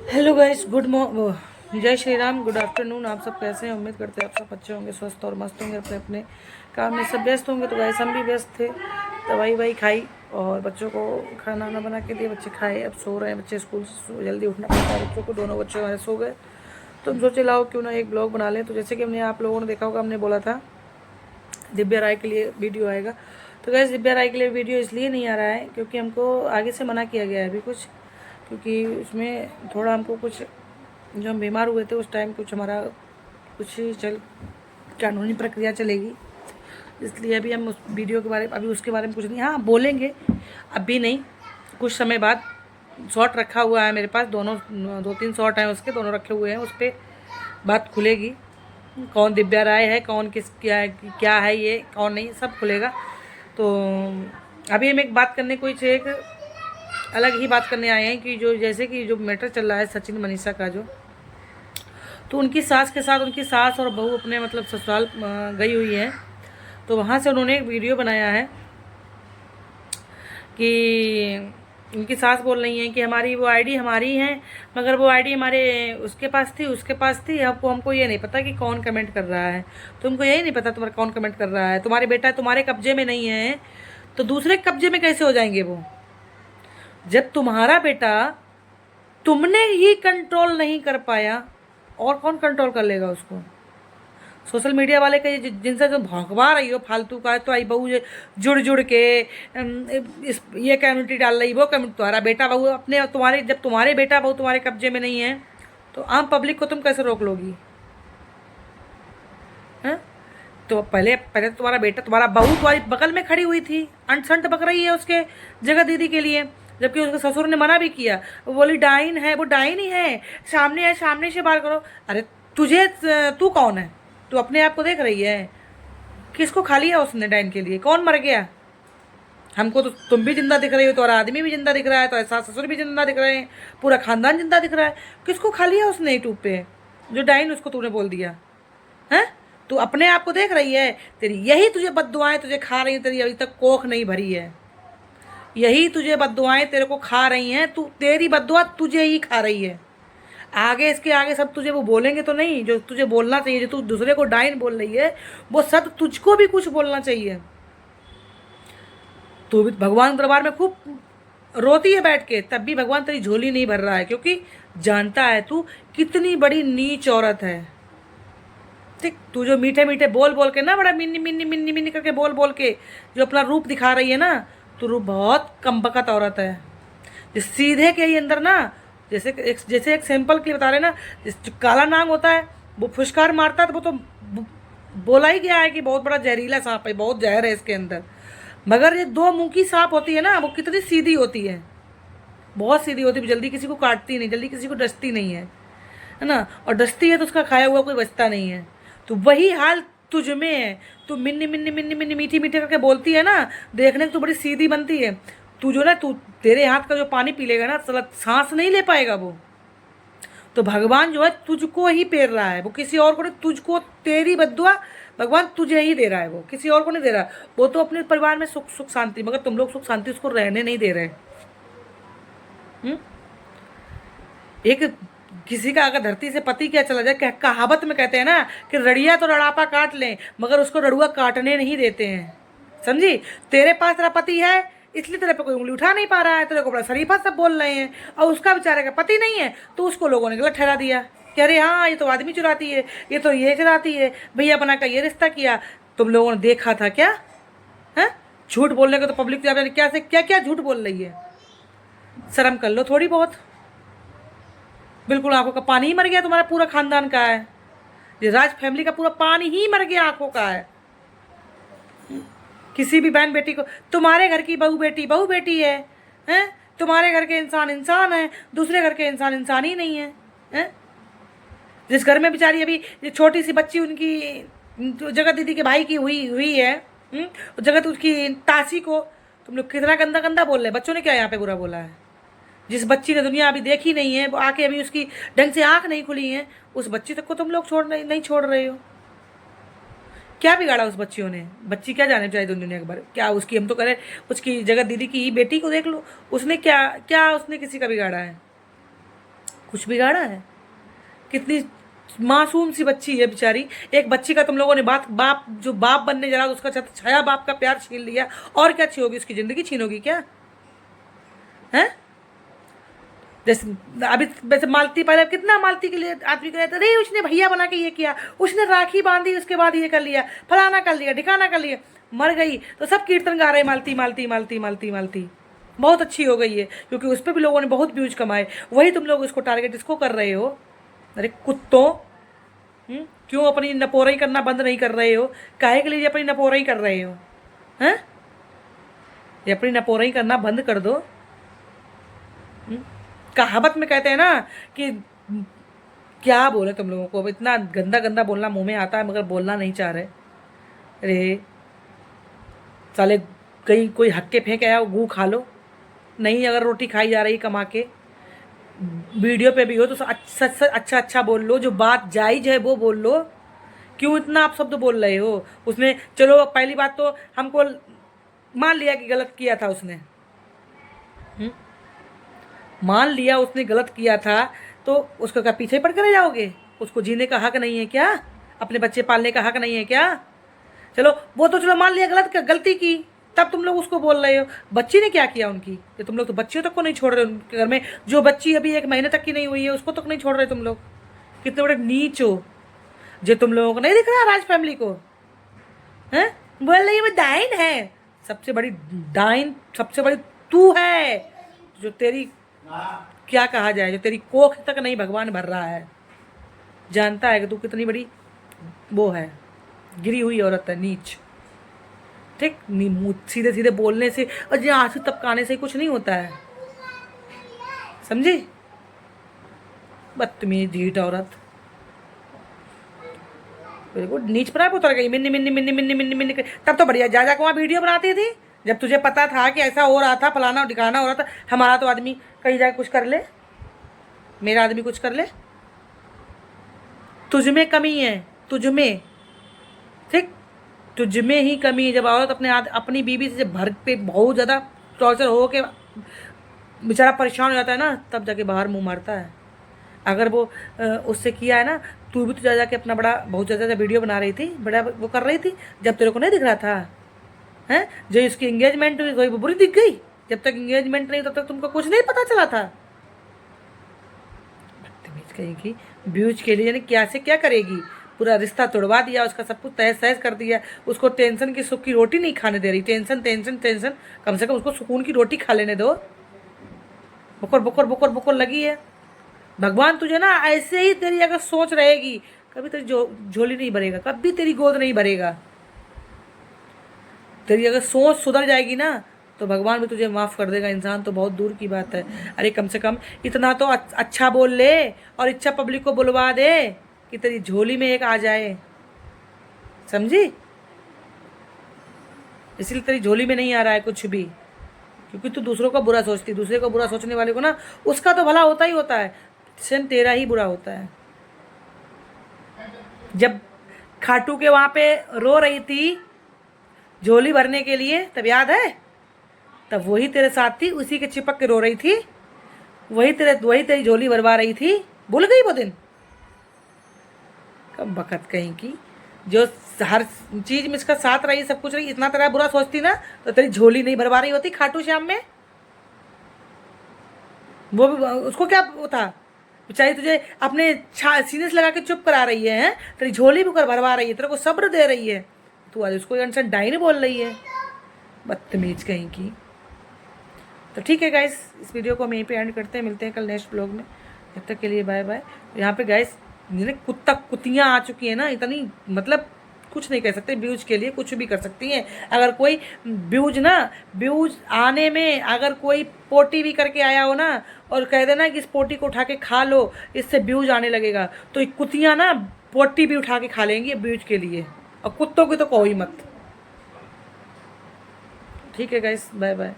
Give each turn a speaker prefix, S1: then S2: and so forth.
S1: Hello guys, जय Shri Ram, good afternoon. आप सब कैसे हैं? उम्मीद करते हैं आप सब अच्छे होंगे, स्वस्थ और मस्त होंगे, अपने अपने काम में सब व्यस्त होंगे। तो गाइस हम भी व्यस्त थे, दवाई वाई खाई और बच्चों को खाना वाना बना के दिए। बच्चे खाए, अब सो रहे हैं। बच्चे स्कूल से जल्दी उठना पड़ता है बच्चों को। दोनों बच्चे हमारे सो गए, तो हम सोचे लाओ क्यों ना एक ब्लॉग बना लें। तो जैसे कि हमने, आप लोगों ने देखा होगा, हमने बोला था दिव्या राय के लिए वीडियो आएगा। तो गैस दिव्या राय के लिए वीडियो इसलिए नहीं आ रहा है क्योंकि हमको आगे से मना किया गया है अभी कुछ, क्योंकि उसमें थोड़ा हमको कुछ, जो हम बीमार हुए थे उस टाइम कुछ हमारा कुछ चल कानूनी प्रक्रिया चलेगी, इसलिए अभी हम उस वीडियो के बारे में, अभी उसके बारे में कुछ नहीं, हाँ बोलेंगे, अभी नहीं, कुछ समय बाद। शॉर्ट रखा हुआ है मेरे पास, दोनों 2-3 शॉर्ट हैं उसके, दोनों रखे हुए हैं, उस पर बात खुलेगी। कौन दिव्या राय है, कौन किस क्या है, ये कौन नहीं, सब खुलेगा। तो अभी हम एक बात करने, कोई एक अलग ही बात करने आए हैं कि जो जैसे कि जो मैटर चल रहा है सचिन मनीषा का, जो तो उनकी सास के साथ, उनकी सास और बहू अपने मतलब ससुराल गई हुई है। तो वहाँ से उन्होंने एक वीडियो बनाया है कि उनकी सास बोल रही हैं कि हमारी वो आईडी हमारी है, मगर वो आईडी हमारे उसके पास थी। आपको, हमको ये नहीं पता कि कौन कमेंट कर रहा है। तुमको यही नहीं पता तुम्हारा कौन कमेंट कर रहा है। तुम्हारे बेटा तुम्हारे कब्जे में नहीं है तो दूसरे कब्जे में कैसे हो जाएंगे वो? जब तुम्हारा बेटा तुमने ही कंट्रोल नहीं कर पाया, और कौन कंट्रोल कर लेगा उसको? सोशल मीडिया वाले का जिनसे जो भौंकवा रही हो फालतू का, तो आई बहू जुड़ जुड़ के इस ये कम्युनिटी डाल रही, वो कम्युनिटी, तुम्हारा बेटा बहू अपने, तुम्हारे, जब तुम्हारे बेटा बहू तुम्हारे कब्जे में नहीं है तो आम पब्लिक को तुम कैसे रोक लोगी? हैं? तो पहले पहले तो तुम्हारा बेटा, तुम्हारा बहू तुम्हारी बगल में खड़ी हुई थी, अंट संट बक रही है उसके जगह दीदी के लिए, जबकि उसके ससुर ने मना भी किया। वो बोली डाइन है, वो डाइन ही है, सामने से बात करो। अरे तुझे, तू कौन है? तू अपने आप को देख रही है? किसको खा लिया उसने डाइन के लिए? कौन मर गया? हमको तो तुम भी जिंदा दिख रही हो, तुम्हारा आदमी भी जिंदा दिख रहा है, तो ऐसा ससुर भी जिंदा दिख रहे हैं, पूरा खानदान जिंदा दिख रहा है। किसको खा लिया उसने यूट्यूब पे, जो डाइन उसको तूने बोल दिया है? तू अपने आप को देख रही है? तेरी यही तुझे बद्दुआएं तुझे खा रही हैं, तेरी अभी तक कोख नहीं भरी है। यही तुझे बद्दुआएं तेरे को खा रही हैं, तू, तेरी बद्दुआ तुझे ही खा रही है। आगे, इसके आगे सब तुझे वो बोलेंगे तो नहीं जो तुझे बोलना चाहिए। जो तू दूसरे को डाइन बोल रही है, वो सब तुझको भी कुछ बोलना चाहिए। तू भी भगवान दरबार में खूब रोती है बैठ के, तब भी भगवान तेरी झोली नहीं भर रहा है, क्योंकि जानता है तू कितनी बड़ी नीच औरत है। ठीक, तू जो मीठे मीठे बोल बोल के ना, बड़ा मिन्नी मिन्नी मिन्नी मिन्नी करके बोल बोल के जो अपना रूप दिखा रही है ना, तू रूप बहुत कमबख्त औरत है। जो सीधे के ही अंदर ना, जैसे एक सैंपल के लिए बता रहे ना, जो काला नाग होता है वो फुशकार मारता है, तो वो तो बोला ही गया है कि बहुत बड़ा जहरीला सांप है, बहुत जहर है इसके अंदर। मगर ये दो मुंह की सांप होती है ना, वो कितनी सीधी होती है, बहुत सीधी होती है, जल्दी किसी को काटती नहीं, जल्दी किसी को डसती नहीं है ना। और डसती है तो उसका खाया हुआ कोई बचता नहीं है। तो वही हाल तुझ में है। तू मिन्नी मिन्नी मिन्नी मिन्नी मीठी मीठी करके बोलती है ना, देखने को तो बड़ी सीधी बनती है। तू जो ना, तू, तेरे हाथ का जो पानी पी लेगा ना, साला सांस नहीं ले पाएगा वो। तो भगवान जो है तुझको ही पेर रहा है, वो किसी और को नहीं, तुझको, तेरी बद्दुआ भगवान तुझे ही दे रहा है, वो किसी और को नहीं दे रहा। वो तो अपने परिवार में सुख सुख शांति, मगर तुम लोग सुख शांति उसको रहने नहीं दे रहे। एक किसी का अगर धरती से पति क्या चला जाए, कहावत में कहते हैं ना कि रड़िया तो रड़ापा काट लें, मगर उसको रड़ुआ काटने नहीं देते हैं। समझी? तेरे पास तेरा पति है, इसलिए तेरे पे कोई उंगली उठा नहीं पा रहा है, तेरे को बड़ा शरीफा सब बोल रहे हैं। और उसका बेचारे का पति नहीं है, तो उसको लोगों ने गलत ठहरा दिया कि अरे हाँ, ये तो आदमी चुराती है, ये तो ये चुराती है, भैया बना का ये रिश्ता किया। तुम लोगों ने देखा था क्या? है झूठ बोलने का तो पब्लिक क्या से क्या क्या झूठ बोल रही है। शर्म कर लो थोड़ी बहुत। बिल्कुल आंखों का पानी ही मर गया, तुम्हारा पूरा खानदान का है, ये राज फैमिली का पूरा पानी ही मर गया आंखों का है। किसी भी बहन बेटी को, तुम्हारे घर की बहू बेटी है, हैं? तुम्हारे घर के इंसान इंसान है, दूसरे घर के इंसान इंसान ही नहीं है, हैं? जिस घर में बेचारी अभी ये छोटी सी बच्ची उनकी जगत दीदी के भाई की हुई हुई है, जगत उसकी तासी को तुम लोग कितना गंदा गंदा बोल रहे हैं। बच्चों ने क्या यहाँ पे बुरा बोला है? जिस बच्ची ने दुनिया अभी देखी नहीं है, वो आके अभी उसकी ढंग से आंख नहीं खुली है, उस बच्ची तक को तुम लोग नहीं छोड़ रहे हो। क्या बिगाड़ा उस बच्चियों ने? बच्ची क्या जाने चाहिए दुनिया के बारे में? क्या उसकी, हम तो करें उसकी जगत दीदी की ही बेटी को देख लो, उसने क्या क्या उसने किसी का बिगाड़ा है? कुछ बिगाड़ा है? कितनी मासूम सी बच्ची है बेचारी। एक बच्ची का तुम लोगों ने बाप जो बाप बनने जा रहा उसका छाया बाप का प्यार छीन लिया, और क्या छीनोगी? उसकी जिंदगी छीनोगी क्या? है जैसे अभी वैसे मालती, पहले कितना मालती के लिए आदमी कहते अरे उसने भैया बना के ये किया, उसने राखी बांधी उसके बाद ये कर लिया, फलाना कर लिया, ठिकाना कर लिया। मर गई तो सब कीर्तन गा रहे मालती मालती मालती मालती मालती। बहुत अच्छी हो गई है, क्योंकि उस पर भी लोगों ने बहुत व्यूज कमाए। वही तुम लोग इसको टारगेट इसको कर रहे हो। अरे कुत्तों, क्यों अपनी नपोराई करना बंद नहीं कर रहे हो? काहे के लिए अपनी नपोराई कर रहे हो? हैं? ये अपनी नपोराई करना बंद कर दो। कहावत में कहते हैं ना कि क्या बोले तुम लोगों को, अब इतना गंदा गंदा बोलना मुंह में आता है मगर बोलना नहीं चाह रहे। अरे साले कहीं कोई हक्के फेंक आया गू खा लो। नहीं, अगर रोटी खाई जा रही कमा के, वीडियो पे भी हो तो अच्छा अच्छा बोल लो, जो बात जायज है वो बोल लो। क्यों इतना आप शब्द बोल रहे हो? उसने चलो पहली बात तो हमको मान लिया कि गलत किया था उसने, मान लिया उसने गलत किया था, तो उसको क्या पीछे पड़ कर जाओगे? उसको जीने का हक नहीं है क्या? अपने बच्चे पालने का हक नहीं है क्या? चलो वो तो चलो मान लिया गलती की, तब तुम लोग उसको बोल रहे हो। बच्ची ने क्या किया उनकी? ये तुम लोग तो बच्चियों तक को नहीं छोड़ रहे उनके घर में। जो बच्ची अभी 1 महीने तक की नहीं हुई है उसको तक नहीं छोड़ रहे तुम लोग। कितने बड़े नीच हो। जो तुम लोगों को नहीं दिख रहा राज फैमिली को, हैं? बोल रही है वो डाइन है। सबसे बड़ी डाइन सबसे बड़ी तू है, जो तेरी क्या कहा जाए, जो तेरी कोख तक नहीं भगवान भर रहा है। जानता है कि तू कितनी बड़ी वो है, गिरी हुई औरत है, नीच। ठीक, सीधे सीधे बोलने से और ये आंसू टपकाने से कुछ नहीं होता है, समझी? बदतमीज ढीठ औरत, बिल्कुल नीच पर उतर गई। मिन्नी मिन्नी मिन्नी मिन्नी मिन्नी मिन्नी। तब तो बढ़िया जा को वहाँ वीडियो बनाती थी, जब तुझे पता था कि ऐसा हो रहा था, फलाना दिखाना हो रहा था। हमारा तो आदमी कहीं जाके कुछ कर ले, मेरा आदमी कुछ कर ले। तुझ में कमी है, तुझ में, ठीक, तुझ में ही कमी है। जब औरत अपनी बीवी से जब भर पे बहुत ज़्यादा टॉर्चर हो के बेचारा परेशान हो जाता है ना, तब जाके बाहर मुंह मारता है। अगर वो उससे किया है ना, तू भी तो जा जाके अपना बड़ा बहुत ज़्यादा वीडियो बना रही थी, बड़ा वो कर रही थी, जब तेरे को नहीं दिख रहा था, हैं? जो इसकी एंगेजमेंट हुई वही बुरी दिख गई। जब तक एंगेजमेंट नहीं तब तक तुमको कुछ नहीं पता चला था। बदतमीज कहेगी, व्यूज के लिए यानी क्या से क्या करेगी? पूरा रिश्ता तोड़वा दिया उसका, सब कुछ तहस तहस कर दिया। उसको टेंशन की सुख की रोटी नहीं खाने दे रही। टेंशन टेंशन टेंशन, कम से कम उसको सुकून की रोटी खा लेने दो। बुकर बुकर बुकर बुकर लगी है। भगवान तुझे ना ऐसे ही, तेरी अगर सोच रहेगी, कभी तेरी झोली नहीं भरेगा, कभी तेरी गोद नहीं भरेगा। तेरी अगर सोच सुधर जाएगी ना तो भगवान भी तुझे माफ़ कर देगा। इंसान तो बहुत दूर की बात है। अरे कम से कम इतना तो अच्छा बोल ले और इच्छा पब्लिक को बुलवा दे कि तेरी झोली में एक आ जाए, समझी? इसलिए तेरी झोली में नहीं आ रहा है कुछ भी, क्योंकि तू दूसरों का बुरा सोचती। दूसरे को बुरा सोचने वाले को ना उसका तो भला होता ही होता है, सिर्फ तेरा ही बुरा होता है। जब खाटू के वहाँ पे रो रही थी झोली भरने के लिए, तब याद है? तब वही तेरे साथ थी, उसी के चिपक के रो रही थी, वही तेरी झोली भरवा रही थी। भूल गई वो दिन? कब बकत कहीं की, जो हर चीज में इसका साथ रही, सब कुछ रही, इतना तेरा बुरा सोचती ना तो तेरी झोली नहीं भरवा रही होती खाटू श्याम में। वो भी उसको क्या वो था, बेचारी तुझे अपने सीने से लगा के चुप करा रही है, तेरी झोली भी कर भरवा रही है, तेरे को सब्र दे रही है। तू आज उसको इंसान डाइन बोल रही है, बदतमीज कहीं की। तो ठीक है गाइस, इस वीडियो को हम यहीं पे एंड करते हैं। मिलते हैं कल नेक्स्ट ब्लॉग में। जब तक के लिए बाय बाय। यहाँ पे गाइस कुत्तियाँ आ चुकी है ना, इतनी मतलब कुछ नहीं कह सकते। व्यूज के लिए कुछ भी कर सकती हैं। अगर कोई व्यूज आने में अगर कोई पोटी भी करके आया हो ना और कह देना कि इस पोटी को उठा के खा लो, इससे व्यूज आने लगेगा, तो ये कुत्तियाँ ना पोटी भी उठा के खा लेंगी व्यूज के लिए। और कुत्तों की तो कोई मत। ठीक है गाइस, बाय बाय।